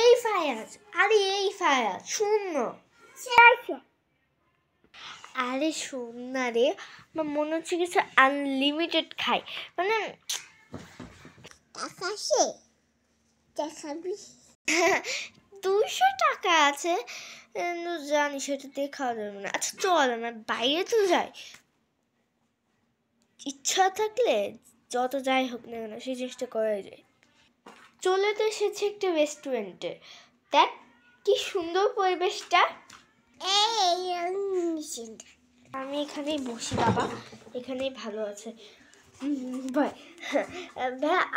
এই ফায়াজ, আরে এই ফায়াজ শুন না। আরে শোন না রে, আমার মনে হচ্ছে কিছু আনলিমিটেড খাই, মানে টাকা সে দেখাবি 200 টাকা আছে, জানি সেটা দিয়ে খাওয়া যাবে না। আচ্ছা চল আমরা বাইরে তো যাই, ইচ্ছা থাকলে যত যাই হোক না কেন সেই চেষ্টা করা যায়। চলে তো এসেছে একটা রেস্টুরেন্টে, দেখ কি সুন্দর পরিবেশটা। আমি এখানেই বসি বাবা, এখানেই ভালো আছে। ভাই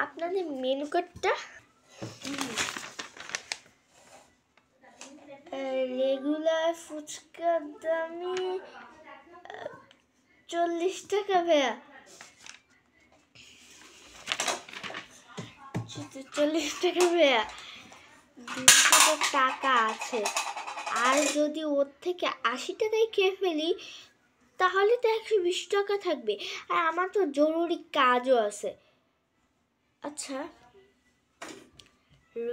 আপনাদের মেনু কার্ডটা। রেগুলার ফুচকার দামি 40 টাকা ভাইয়া, 40 টাকা ভাইয়া, 200 টাকা আছে। আর যদি ওর থেকে 80 টাকায় খেয়ে ফেলি তাহলে তো 120 টাকা থাকবে, আর আমার তো জরুরি কাজও আছে। আচ্ছা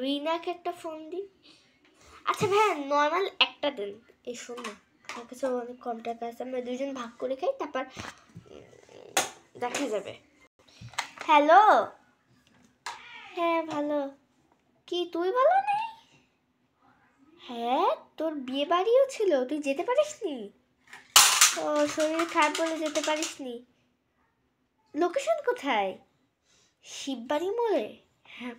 রিনাকে একটা ফোন দিই। আচ্ছা ভাইয়া নর্মাল একটা দেন। এই শোন না, আমার কাছে অনেক কম টাকা আছে, আমরা দুজন ভাগ করে খাই, তারপর দেখা যাবে। হ্যালো, হ্যাঁ ভালো। কি তুই ভালো নেই? হ্যাঁ তোর বিয়ে বাড়িও ছিল, তুই যেতে পারিসনি? ও শরীর খারাপ বলে যেতে পারিসনি। লোকেশন কোথায়? শিববাড়ি মোড়ে? হ্যাঁ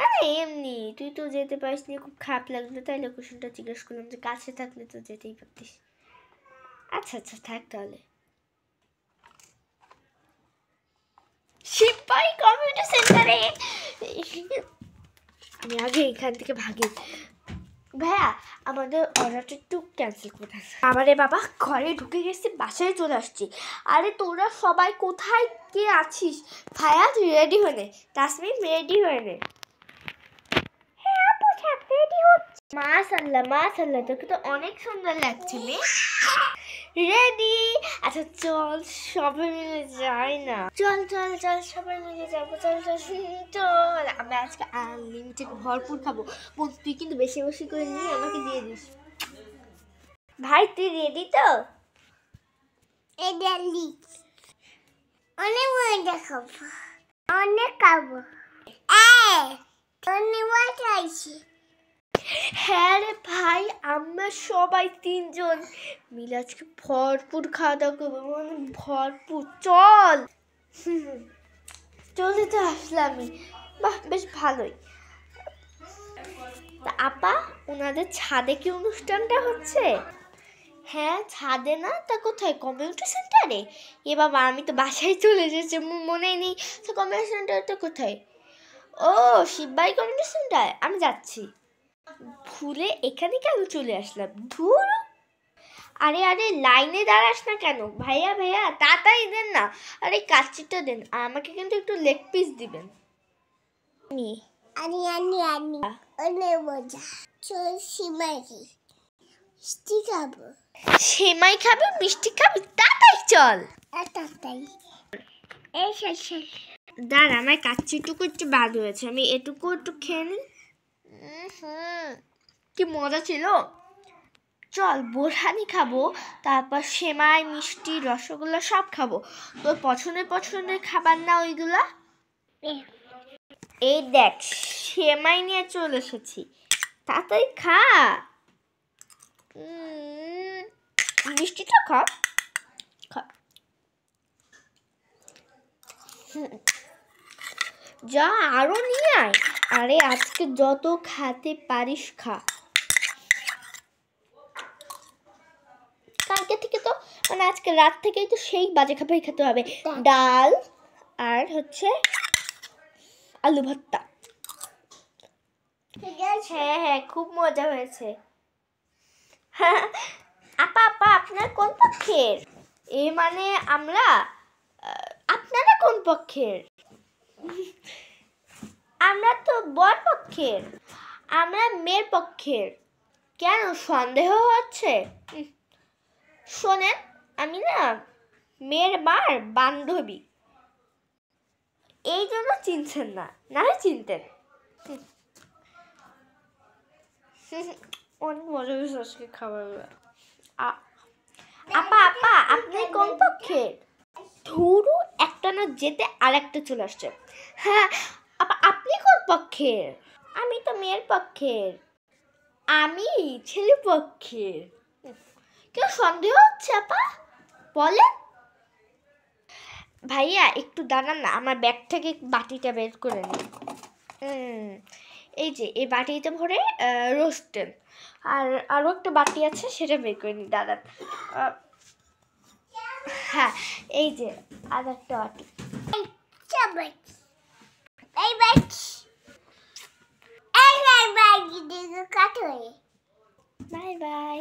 আরে এমনি, তুই তো যেতে পারিসনি, খুব খারাপ লাগলো তাই লোকেশনটা জিজ্ঞেস করলাম, যে কাছে থাকলে তো যেতেই পারতিস। আচ্ছা আচ্ছা থাক তাহলে। শিববাড়ি কমিউনিটি সেন্টারে। আমি আগে এখান থেকে ভাগি। ভাইয়া আমাদের অর্ডারটা একটু ক্যান্সেল করে দেন। আমারে বাবা ঘরে ঢুকে গেছি, বাসায় চলে আসছি। আরে তোরা সবাই কোথায় কে আছিস? ভাইয়া তুই রেডি হয়ে নে, তাসমিন রেডি হয়ে নে। হ্যাঁ পোশাক রেডি হচ্ছে। মাশাআল্লাহ তোকে তো অনেক সুন্দর লাগছে মেয়ে। রেডি? আচ্ছা চল সবাই মিলে যাই না। চল চল চল সবাই মিলে যাবো, চল চল চল। আমরা আজকে আনলিমিটেড ভরপুর খাবো। বোন তুই কিন্তু বেশি বেশি করে নিয়ে আমাকে দিয়ে দিস। ভাই তুই রেডি তো? অনেক মজা খাবো, অনেক খাবো। ধন্যবাদ চাইছি। হ্যাঁ রে ভাই, আমরা সবাই 3জন মিলে আজকে ভরপুর খাওয়া দাওয়া করবো, মানে ভরপুর। চল। চলে তো আসলামই, বাহ বেশ ভালোই। তা আপা ওনাদের ছাদে কি অনুষ্ঠানটা হচ্ছে? হ্যাঁ ছাদে না, তা কোথায়? কমিউনিটি সেন্টারে? এ বাবা আমি তো বাসায় চলে এসেছি, মনে নেই। তো কমিউনিটি সেন্টারটা কোথায়? ও শিববাড়ি কমিউনিটি সেন্টার, আমি যাচ্ছি। ভুলে এখানে কেন চলে আসলাম, ধুর। আরে আরে লাইনে দাঁড়াস না কেন? ভাইয়া ভাইয়া তাড়াতাড়ি দেন না। আরে কাচ্চিটা দেন, আমাকে কিন্তু একটু লেগ পিস দিবেন। অনেক মজা। চল সিমাই মিষ্টি খাবো। সেমাই খাবি, মিষ্টি খাবি? তাড়াতাড়ি চল। তাড়াতাড়ি দাঁড়া আমার কাচ্চিটুকু একটু বাদ হয়েছে, আমি এটুকু একটু খেয়ে নিই। কি মজা ছিল। চল বোরহানি খাবো, তারপর সেমাই মিষ্টি রসগোল্লা সব খাবো। তোর পছন্দের খাবার না ওইগুলা? এই দেখ সেমাই নিয়ে চলে এসেছি, তাড়াতাড়ি খা। মিষ্টিটা খা। যা আরো নিয়ে আয়। আরে আজকে যত খেতে পারিস খা। কালকে থেকে তো মানে আজকে রাত থেকেই তো সেই বাজে খাবারই খেতে হবে, ডাল আর হচ্ছে আলু ভর্তা। হ্যাঁ হ্যাঁ খুব মজা হয়েছে। আপা আপা আপনার কোন পক্ষের? এ মানে আমরা, আপনারা কোন পক্ষের? আমরা তো বর পক্ষের। আমরা মেয়ের পক্ষের। কেন সন্দেহ হচ্ছে? শোনেন আমি না মেয়ের মার বান্ধবী, এই জন্য চিনছেন না, না চিনতেন। অনেক মজা হয়েছে আজকে খাবার। আপা আপা আপনি কোন পক্ষের? ধুরু একটা না যেতে আর একটা চলে আসছে। হ্যাঁ আপা আপনি কোন পক্ষের? আমি তো মেয়ের পক্ষের। আমি ছেলে পক্ষের। কেউ সন্দেহ হচ্ছে আপা? বলেন। ভাইয়া একটু দাঁড়ান না, আমার ব্যাগ থেকে বাটিটা বের করে নিন। এই যে এই বাটিতে ভরে রোস্টেড, আর আরও একটা বাটি আছে সেটা বের করে নিন, দাঁড়ান। হ্যাঁ এই যে আর একটা বাটি। চামচ এই বাচ এই বাচ দিকে কাটো বাই বাই।